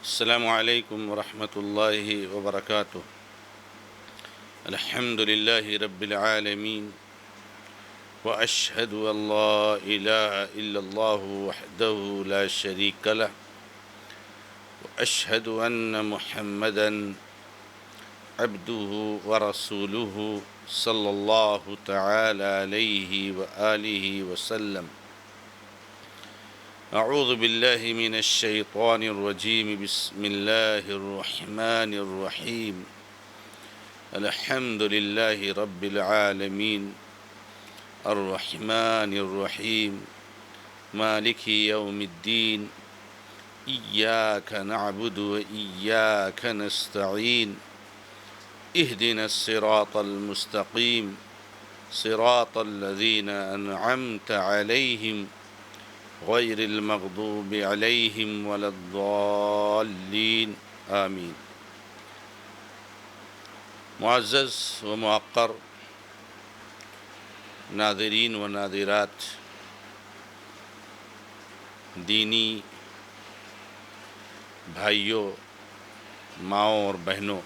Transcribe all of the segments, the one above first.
السلام علیکم ورحمۃ اللہ وبرکاتہ۔ الحمد للہ رب العالمین واشہد ان لا الہ الا اللہ وحدہ لا شریک لہ واشہد ان محمدا عبدہ ورسولہ صلی اللہ تعالی علیہ وآلہ وسلم۔ اعوذ باللہ من الشیطان الرجیم، بسم اللہ الرحمن الرحیم۔ الحمد للہ رب العالمین الرحمن الرحیم مالک یوم الدین، ایاک نعبد و ایاک نستعین، اہدنا الصراط المستقیم صراط الذین انعمت علیہم غیر المغضوب علیہم ولا الضالین، آمین۔ معزز و موقر ناظرین و ناظرات، دینی بھائیوں، ماؤں اور بہنوں،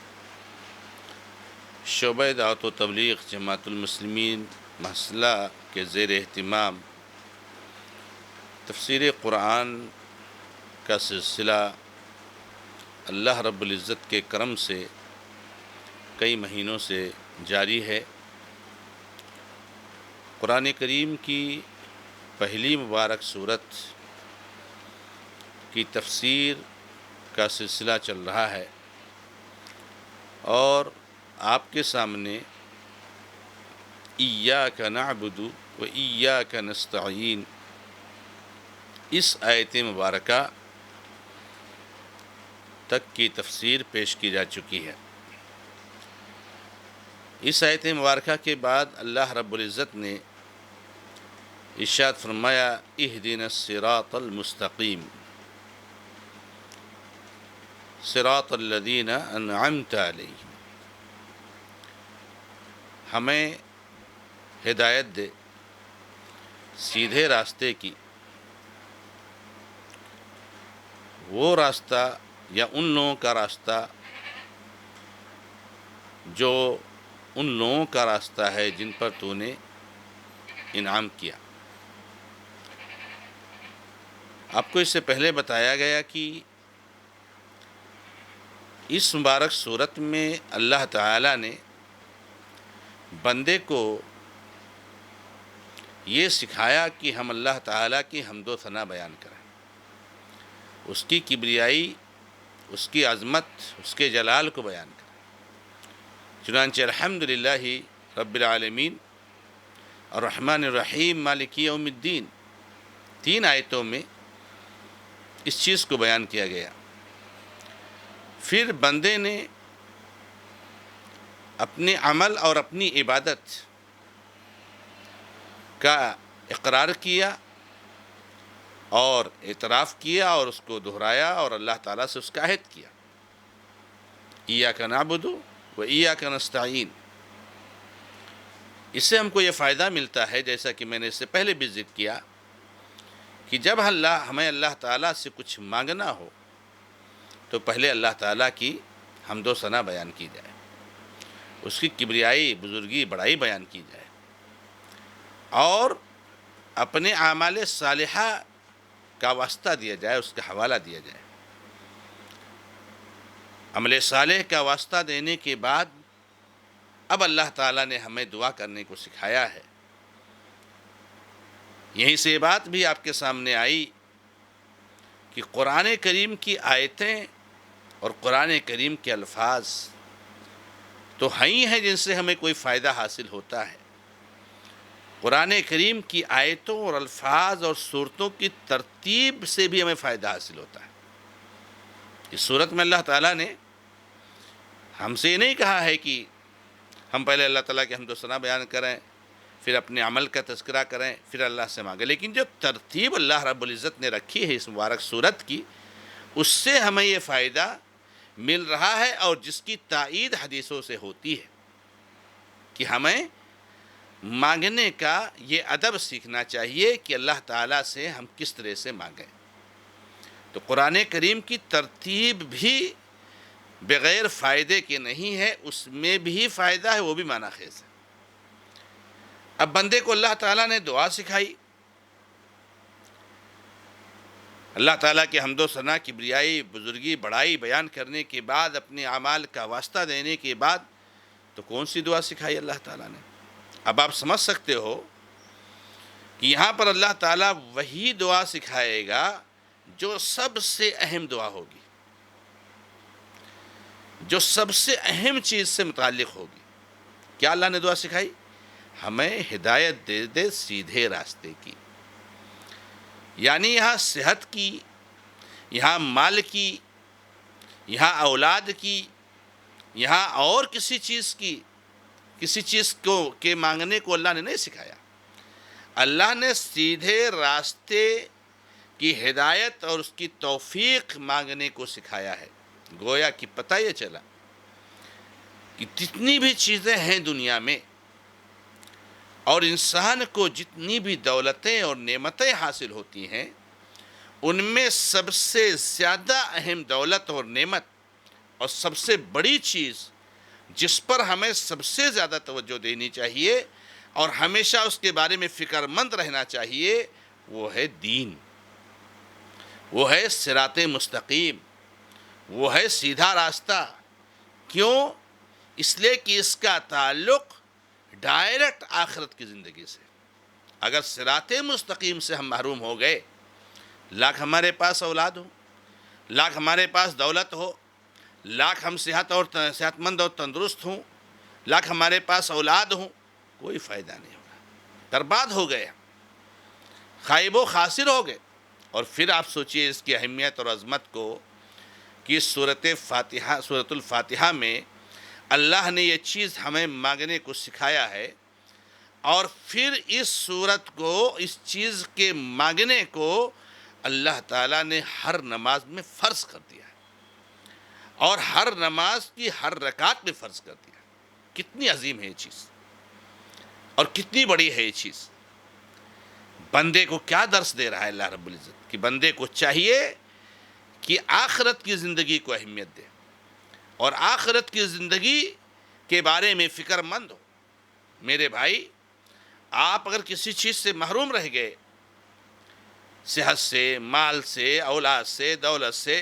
شعبہ دعوت و تبلیغ جماعت المسلمین مسئلہ کے زیر اہتمام تفسیر قرآن کا سلسلہ اللہ رب العزت کے کرم سے کئی مہینوں سے جاری ہے۔ قرآن کریم کی پہلی مبارک سورت کی تفسیر کا سلسلہ چل رہا ہے، اور آپ کے سامنے ایاک نعبد و ایاک نستعین اس آیت مبارکہ تک کی تفسیر پیش کی جا چکی ہے۔ اس آیت مبارکہ کے بعد اللہ رب العزت نے ارشاد فرمایا، اہدنا الصراط المستقیم صراط الذین انعمت علیہم، ہمیں ہدایت دے سیدھے راستے کی، وہ راستہ یا ان لوگوں کا راستہ جو ان لوگوں کا راستہ ہے جن پر تو نے انعام کیا۔ آپ کو اس سے پہلے بتایا گیا کہ اس مبارک صورت میں اللہ تعالیٰ نے بندے کو یہ سکھایا کہ ہم اللہ تعالیٰ کی حمد و ثنا بیان کریں، اس کی کبریائی، اس کی عظمت، اس کے جلال کو بیان کریں۔ چنانچہ الحمدللہ رب العالمین الرحمن الرحیم مالک یوم الدین، تین آیتوں میں اس چیز کو بیان کیا گیا۔ پھر بندے نے اپنے عمل اور اپنی عبادت کا اقرار کیا اور اعتراف کیا اور اس کو دہرایا اور اللہ تعالیٰ سے اس کا عہد کیا، ایاک نعبد و ایاک نستعین۔ اس سے ہم کو یہ فائدہ ملتا ہے، جیسا کہ میں نے اس سے پہلے بھی ذکر کیا، کہ جب ہمیں اللہ تعالیٰ سے کچھ مانگنا ہو تو پہلے اللہ تعالیٰ کی حمد و ثنا بیان کی جائے، اس کی کبریائی، بزرگی، بڑائی بیان کی جائے، اور اپنے اعمال صالحہ کا واسطہ دیا جائے، اس کا حوالہ دیا جائے۔ عمل صالح کا واسطہ دینے کے بعد اب اللہ تعالیٰ نے ہمیں دعا کرنے کو سکھایا ہے۔ یہیں سے یہ بات بھی آپ کے سامنے آئی کہ قرآن کریم کی آیتیں اور قرآن کریم کے الفاظ تو ہی ہیں جن سے ہمیں کوئی فائدہ حاصل ہوتا ہے۔ قرآن کریم کی آیتوں اور الفاظ اور صورتوں کی ترتیب سے بھی ہمیں فائدہ حاصل ہوتا ہے۔ اس صورت میں اللہ تعالیٰ نے ہم سے یہ نہیں کہا ہے کہ ہم پہلے اللہ تعالیٰ کی حمد و ثنا بیان کریں، پھر اپنے عمل کا تذکرہ کریں، پھر اللہ سے مانگیں، لیکن جو ترتیب اللہ رب العزت نے رکھی ہے اس مبارک صورت کی، اس سے ہمیں یہ فائدہ مل رہا ہے، اور جس کی تائید حدیثوں سے ہوتی ہے کہ ہمیں مانگنے کا یہ ادب سیکھنا چاہیے کہ اللہ تعالیٰ سے ہم کس طرح سے مانگیں۔ تو قرآن کریم کی ترتیب بھی بغیر فائدے کے نہیں ہے، اس میں بھی فائدہ ہے، وہ بھی معنی خیز ہے۔ اب بندے کو اللہ تعالیٰ نے دعا سکھائی، اللہ تعالیٰ کے حمد و ثنا، کبریائی، بزرگی، بڑائی بیان کرنے کے بعد، اپنے اعمال کا واسطہ دینے کے بعد، تو کون سی دعا سکھائی اللہ تعالیٰ نے؟ اب آپ سمجھ سکتے ہو کہ یہاں پر اللہ تعالیٰ وہی دعا سکھائے گا جو سب سے اہم دعا ہوگی، جو سب سے اہم چیز سے متعلق ہوگی۔ کیا اللہ نے دعا سکھائی؟ ہمیں ہدایت دے دے سیدھے راستے کی، یعنی یہاں صحت کی، یہاں مال کی، یہاں اولاد کی، یہاں اور کسی چیز کو کے مانگنے کو اللہ نے نہیں سکھایا۔ اللہ نے سیدھے راستے کی ہدایت اور اس کی توفیق مانگنے کو سکھایا ہے۔ گویا کہ پتہ یہ چلا کہ جتنی بھی چیزیں ہیں دنیا میں، اور انسان کو جتنی بھی دولتیں اور نعمتیں حاصل ہوتی ہیں، ان میں سب سے زیادہ اہم دولت اور نعمت اور سب سے بڑی چیز جس پر ہمیں سب سے زیادہ توجہ دینی چاہیے اور ہمیشہ اس کے بارے میں فکر مند رہنا چاہیے، وہ ہے دین، وہ ہے صراط مستقیم، وہ ہے سیدھا راستہ۔ کیوں؟ اس لیے کہ اس کا تعلق ڈائریکٹ آخرت کی زندگی سے۔ اگر صراط مستقیم سے ہم محروم ہو گئے، لاکھ ہمارے پاس اولاد ہو، لاکھ ہمارے پاس دولت ہو، لاکھ ہم صحت مند اور تندرست ہوں، لاکھ ہمارے پاس اولاد ہوں، کوئی فائدہ نہیں ہوگا، برباد ہو گئے، خائب و خاسر ہو گئے۔ اور پھر آپ سوچئے اس کی اہمیت اور عظمت کو کہ سورۃ الفاتحہ میں اللہ نے یہ چیز ہمیں مانگنے کو سکھایا ہے، اور پھر اس سورت کو، اس چیز کے مانگنے کو اللہ تعالیٰ نے ہر نماز میں فرض کر دیا ہے، اور ہر نماز کی ہر رکعت میں فرض کر دیا ہے۔ کتنی عظیم ہے یہ چیز، اور کتنی بڑی ہے یہ چیز۔ بندے کو کیا درس دے رہا ہے اللہ رب العزت؟ کہ بندے کو چاہیے کہ آخرت کی زندگی کو اہمیت دے، اور آخرت کی زندگی کے بارے میں فکر مند ہو۔ میرے بھائی، آپ اگر کسی چیز سے محروم رہ گئے، صحت سے، مال سے، اولاد سے، دولت سے،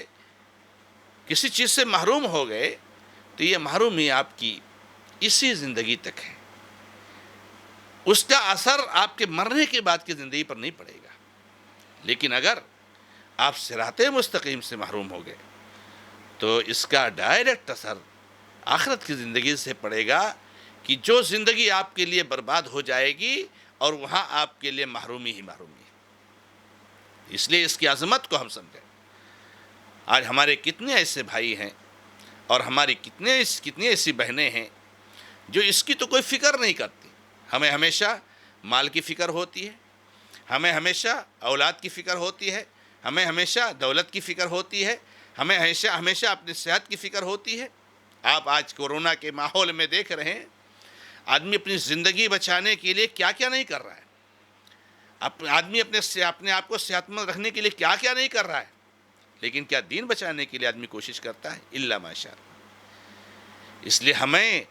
کسی چیز سے محروم ہو گئے، تو یہ محرومی آپ کی اسی زندگی تک ہے، اس کا اثر آپ کے مرنے کے بعد کی زندگی پر نہیں پڑے گا۔ لیکن اگر آپ صراط مستقیم سے محروم ہو گئے تو اس کا ڈائریکٹ اثر آخرت کی زندگی سے پڑے گا، کہ جو زندگی آپ کے لیے برباد ہو جائے گی، اور وہاں آپ کے لیے محرومی ہی محرومی ہے۔ اس لیے اس کی عظمت کو ہم سمجھیں۔ آج ہمارے کتنے ایسے بھائی ہیں، اور ہماری کتنی ایسی بہنیں ہیں جو اس کی تو کوئی فکر نہیں کرتی۔ ہمیں ہمیشہ مال کی فکر ہوتی ہے، ہمیں ہمیشہ اولاد کی فکر ہوتی ہے، ہمیں ہمیشہ دولت کی فکر ہوتی ہے، ہمیں ہمیشہ اپنی صحت کی فکر ہوتی ہے۔ آپ آج کورونا کے ماحول میں دیکھ رہے ہیں، آدمی اپنی زندگی بچانے کے لیے کیا کیا نہیں کر رہا ہے، آدمی اپنے آپ کو صحت مند رکھنے کے لیے کیا کیا نہیں کر رہا ہے، لیکن کیا دین بچانے کے لیے آدمی کوشش کرتا ہے؟ الا ماشاء اللہ۔ اس لیے ہمیں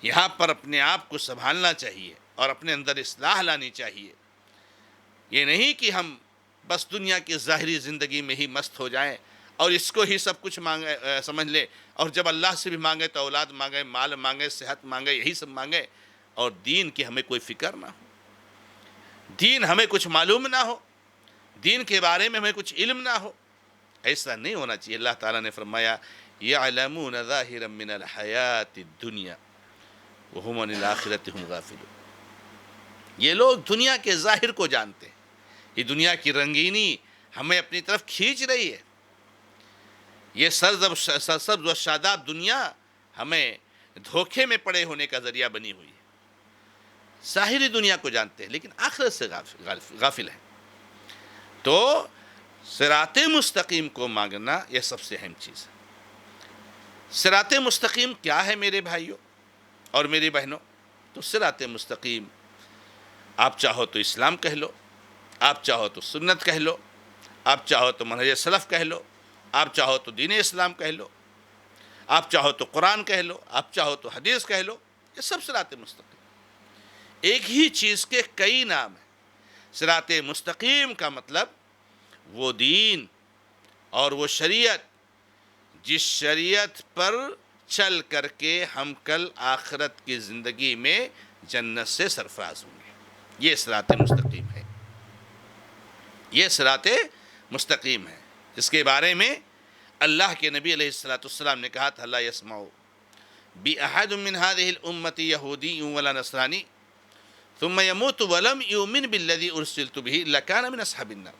یہاں پر اپنے آپ کو سنبھالنا چاہیے، اور اپنے اندر اصلاح لانی چاہیے۔ یہ نہیں کہ ہم بس دنیا کی ظاہری زندگی میں ہی مست ہو جائیں، اور اس کو ہی سب کچھ سمجھ لیں، اور جب اللہ سے بھی مانگے تو اولاد مانگے، مال مانگے، صحت مانگے، یہی سب مانگے، اور دین کی ہمیں کوئی فکر نہ ہو، دین ہمیں کچھ معلوم نہ ہو، دین کے بارے میں ہمیں کچھ علم نہ ہو۔ ایسا نہیں ہونا چاہیے۔ اللہ تعالیٰ نے فرمایا یعلمون ظاہرا من الحیات الدنیا وہم عن الآخرۃ ہم غافلون۔ یہ لوگ دنیا کے ظاہر کو جانتے ہیں، یہ دنیا کی رنگینی ہمیں اپنی طرف کھینچ رہی ہے، یہ سرسبز و شاداب دنیا ہمیں دھوکے میں پڑے ہونے کا ذریعہ بنی ہوئی ہے۔ ظاہری دنیا کو جانتے ہیں لیکن آخرت سے غافل ہیں۔ تو صراط مستقیم کو مانگنا یہ سب سے اہم چیز ہے۔ صراط مستقیم کیا ہے میرے بھائیوں اور میری بہنوں؟ تو صراط مستقیم آپ چاہو تو اسلام کہہ لو، آپ چاہو تو سنت کہہ لو، آپ چاہو تو منہج سلف کہہ لو، آپ چاہو تو دین اسلام کہہ لو، آپ چاہو تو قرآن کہہ لو، آپ چاہو تو حدیث کہہ لو، یہ سب صراط مستقیم۔ ایک ہی چیز کے کئی نام ہیں۔ صراط مستقیم کا مطلب وہ دین اور وہ شریعت جس شریعت پر چل کر کے ہم کل آخرت کی زندگی میں جنت سے سرفراز ہوں گے، یہ صراط مستقیم ہے، یہ صراط مستقیم ہے۔ اس کے بارے میں اللہ کے نبی علیہ السلام نے کہا تھا لا يسمع بأحد من هذه الأمة يهودي ولا نصراني ثم يموت ولم يؤمن بالذي أرسلت به إلا كان من أصحاب النار۔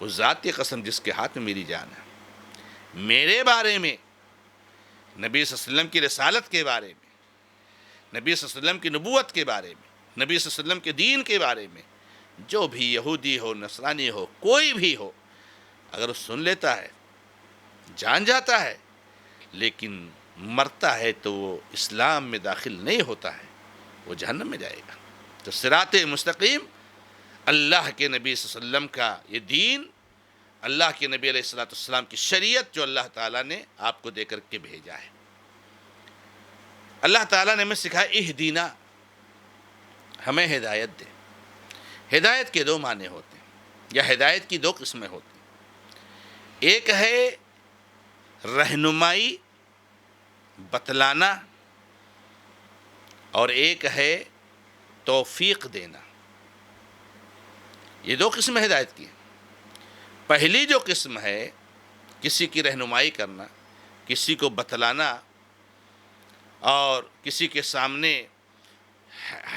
اس ذات کی قسم جس کے ہاتھ میں میری جان ہے، میرے بارے میں، نبی صلی اللہ علیہ وسلم کی رسالت کے بارے میں، نبی صلی اللہ علیہ وسلم کی نبوت کے بارے میں، نبی صلی اللہ علیہ وسلم کے دین کے بارے میں، جو بھی یہودی ہو، نصرانی ہو، کوئی بھی ہو، اگر وہ سن لیتا ہے، جان جاتا ہے، لیکن مرتا ہے تو وہ اسلام میں داخل نہیں ہوتا ہے، وہ جہنم میں جائے گا۔ تو صراط مستقیم اللہ کے نبی صلی اللہ علیہ وسلم کا یہ دین، اللہ کے نبی علیہ السلام کی شریعت جو اللہ تعالیٰ نے آپ کو دے کر کے بھیجا ہے۔ اللہ تعالیٰ نے ہمیں سکھایا اہدینا، ہمیں ہدایت دے۔ ہدایت کے دو معنی ہوتے ہیں، یا ہدایت کی دو قسمیں ہوتی ہیں۔ ایک ہے رہنمائی، بتلانا، اور ایک ہے توفیق دینا۔ یہ دو قسمیں ہدایت کی ہیں۔ پہلی جو قسم ہے کسی کی رہنمائی کرنا، کسی کو بتلانا اور کسی کے سامنے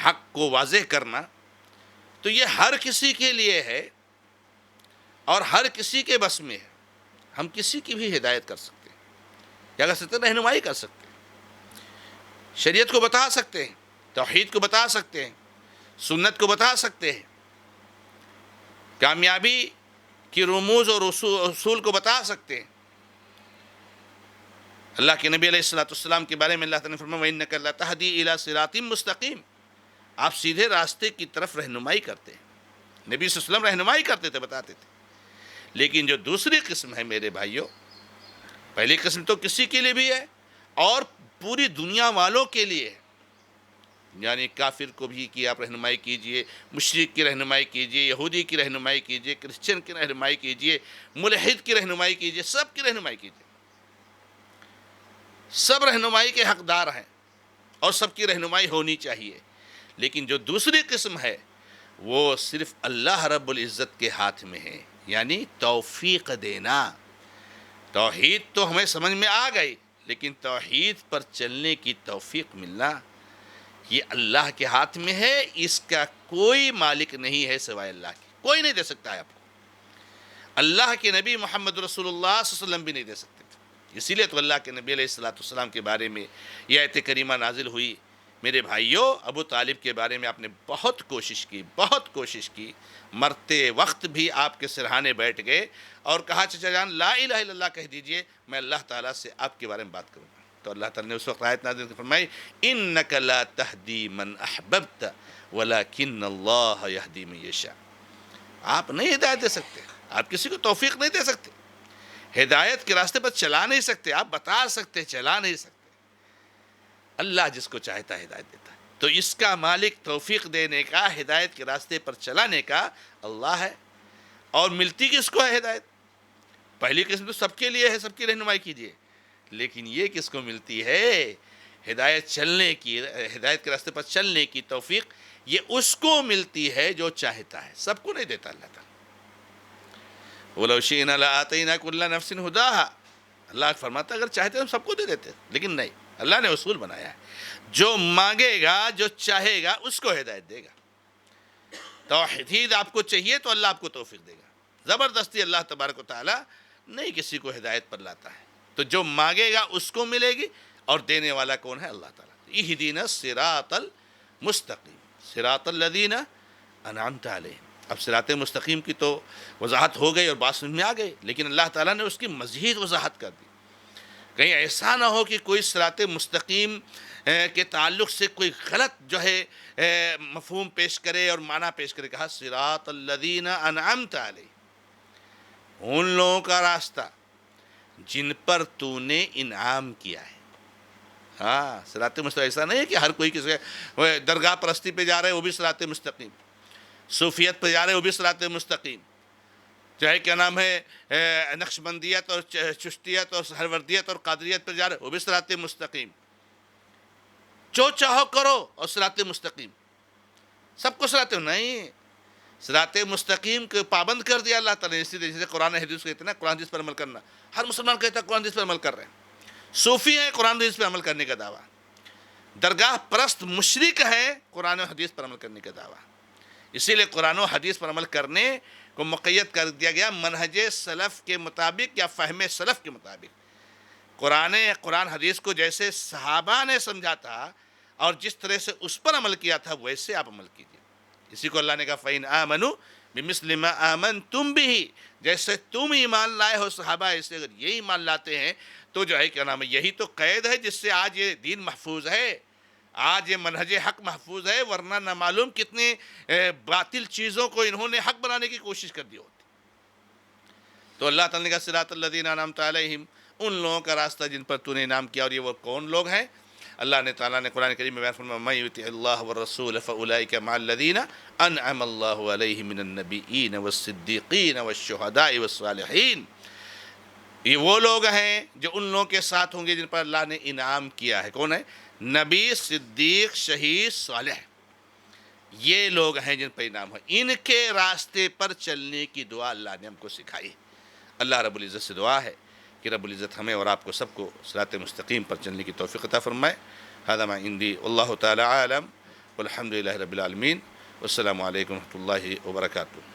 حق کو واضح کرنا، تو یہ ہر کسی کے لیے ہے اور ہر کسی کے بس میں ہے۔ ہم کسی کی بھی ہدایت کر سکتے ہیں، یا کر سکتے ہیں رہنمائی کر سکتے ہیں، شریعت کو بتا سکتے ہیں، توحید کو بتا سکتے ہیں، سنت کو بتا سکتے ہیں، کامیابی کی رموز اور اصول کو بتا سکتے ہیں۔ اللہ کے نبی علیہ السلام کے بارے میں اللہ تعالیٰ نے فرمایا وَإِنَّكَ لَتَهْدِي إِلَىٰ صِرَاطٍ مُسْتَقِيمٍ، آپ سیدھے راستے کی طرف رہنمائی کرتے ہیں۔ نبی صلی اللہ علیہ وسلم رہنمائی کرتے تھے، بتاتے تھے۔ لیکن جو دوسری قسم ہے میرے بھائیوں، پہلی قسم تو کسی کے لیے بھی ہے اور پوری دنیا والوں کے لیے ہے، یعنی کافر کو بھی کہ آپ رہنمائی کیجئے، مشرک کی رہنمائی کیجئے، یہودی کی رہنمائی کیجئے، کرسچن کی رہنمائی کیجئے، ملحد کی رہنمائی کیجئے، سب کی رہنمائی کیجئے۔ سب رہنمائی کے حقدار ہیں اور سب کی رہنمائی ہونی چاہیے۔ لیکن جو دوسری قسم ہے وہ صرف اللہ رب العزت کے ہاتھ میں ہے، یعنی توفیق دینا۔ توحید تو ہمیں سمجھ میں آ گئی، لیکن توحید پر چلنے کی توفیق ملنا یہ اللہ کے ہاتھ میں ہے، اس کا کوئی مالک نہیں ہے سوائے اللہ کے، کوئی نہیں دے سکتا ہے آپ کو۔ اللہ کے نبی محمد رسول اللہ صلی اللہ علیہ وسلم بھی نہیں دے سکتے تھے۔ اسی لیے تو اللہ کے نبی علیہ السلام کے بارے میں یہ آیت کریمہ نازل ہوئی۔ میرے بھائیوں، ابو طالب کے بارے میں آپ نے بہت کوشش کی، مرتے وقت بھی آپ کے سرہانے بیٹھ گئے اور کہا چچا جان لا الہ الا اللہ کہہ دیجئے، میں اللہ تعالیٰ سے آپ کے بارے میں بات کروں گا۔ تو اللہ تعالیٰ نے اس وقت آیت نازل فرمائی انک لا تہدی من احببت ولکن اللہ یہدی من یشاء۔ آپ نہیں ہدایت دے سکتے، آپ کسی کو توفیق نہیں دے سکتے، ہدایت کے راستے پر چلا نہیں سکتے، آپ بتا سکتے، چلا نہیں سکتے۔ اللہ جس کو چاہتا ہے ہدایت دیتا ہے۔ تو اس کا مالک توفیق دینے کا، ہدایت کے راستے پر چلانے کا اللہ ہے۔ اور ملتی کس کو ہے ہدایت؟ پہلی قسم تو سب کے لیے ہے، سب کی رہنمائی کیجیے، لیکن یہ کس کو ملتی ہے؟ ہدایت چلنے کی، ہدایت کے راستے پر چلنے کی توفیق یہ اس کو ملتی ہے جو چاہتا ہے، سب کو نہیں دیتا اللہ تعالیٰ۔ وَلَوْ شِئْنَا لَآتَيْنَا كُلَّ نَفْسٍ هُدَاهَا، اللہ فرماتا اگر چاہتے ہم سب کو دے دیتے، لیکن نہیں، اللہ نے اصول بنایا ہے، جو مانگے گا، جو چاہے گا اس کو ہدایت دے گا۔ توحید آپ کو چاہیے تو اللہ آپ کو توفیق دے گا، زبردستی اللہ تبارک و تعالیٰ نہیں کسی کو ہدایت پر لاتا ہے۔ تو جو مانگے گا اس کو ملے گی، اور دینے والا کون ہے؟ اللہ تعالیٰ۔ اہدنا الصراط المستقیم صراط الذین انعمت علیہم۔ اب صراط مستقیم کی تو وضاحت ہو گئی اور بات سمجھ میں آ گئی، لیکن اللہ تعالیٰ نے اس کی مزید وضاحت کر دی۔ کہیں ایسا نہ ہو کہ کوئی صراط مستقیم کے تعلق سے کوئی غلط جو ہے مفہوم پیش کرے اور معنی پیش کرے۔ کہا صراط الذین انعمت علیہم، ان لوگوں کا راستہ جن پر تو نے انعام کیا ہے. ہاں صراط مستقیم ایسا نہیں ہے کہ ہر کوئی کسی درگاہ پرستی پہ جا رہے ہیں وہ بھی صراط مستقیم، صوفیت پہ جا رہے ہیں وہ بھی صراط مستقیم، چاہے کیا نام ہے نقشبندیت اور چشتیت اور ہروردیت اور قادریت پہ جا رہے ہیں وہ بھی صراط مستقیم. جو چاہو کرو اور صراط مستقیم، سب کو صراط نہیں. صراط مستقیم کو پابند کر دیا اللہ تعالیٰ نے، اسی طرح جیسے قرآن حدیث کہتے ہیں نا، قرآن حدیث پر عمل کرنا. ہر مسلمان کہتا ہے قرآن حدیث پر عمل کر رہے ہیں. صوفی ہیں قرآن حدیث پر عمل کرنے کا دعویٰ، درگاہ پرست مشرک ہیں قرآن و حدیث پر عمل کرنے کا دعویٰ. اسی لیے قرآن و حدیث پر عمل کرنے کو مقید کر دیا گیا منہج سلف کے مطابق یا فہم سلف کے مطابق. قرآن حدیث کو جیسے صحابہ نے سمجھا تھا اور جس طرح سے اس پر عمل کیا تھا ویسے آپ عمل کیجیے. اسی کو اللہ نے کہا فَإِنْ آمَنُوا بِمِثْلِ مَا آمَنْتُمْ بِهِ، جیسے تم ایمان لائے ہو صحابہ ایسے اگر یہ ایمان لاتے ہیں تو جو ہے کیا نام ہے یہی تو قید ہے جس سے آج یہ دین محفوظ ہے، آج یہ منہج حق محفوظ ہے. ورنہ نہ معلوم کتنی باطل چیزوں کو انہوں نے حق بنانے کی کوشش کر دی ہوتی. تو اللہ تعالیٰ نے کہا صراط الذین انعمت علیہم، ان لوگوں کا راستہ جن پر تو نے انعام کیا. اور یہ وہ کون لوگ ہیں؟ اللہ تعالیٰ نے قرآن کریم میں بیان فرمایا من یطع اللہ والرسول فاولئک مع الذین انعم اللہ علیہم من النبیین والصدیقین والشہداء والصالحین. یہ وہ لوگ ہیں جو ان لوگوں کے ساتھ ہوں گے جن پر اللہ نے انعام کیا ہے. کون ہے؟ نبی، صدیق، شہید، صالح. یہ لوگ ہیں جن پر انعام ہے. ان کے راستے پر چلنے کی دعا اللہ نے ہم کو سکھائی. اللہ رب العزت سے دعا ہے کہ رب العزت ہمیں اور آپ کو سب کو صراط مستقیم پر چلنے کی توفیق عطا فرمائے. هذا ما عندي والله تعالی عالم والحمد للہ رب العالمین والسلام علیکم ورحمۃ اللہ وبرکاتہ.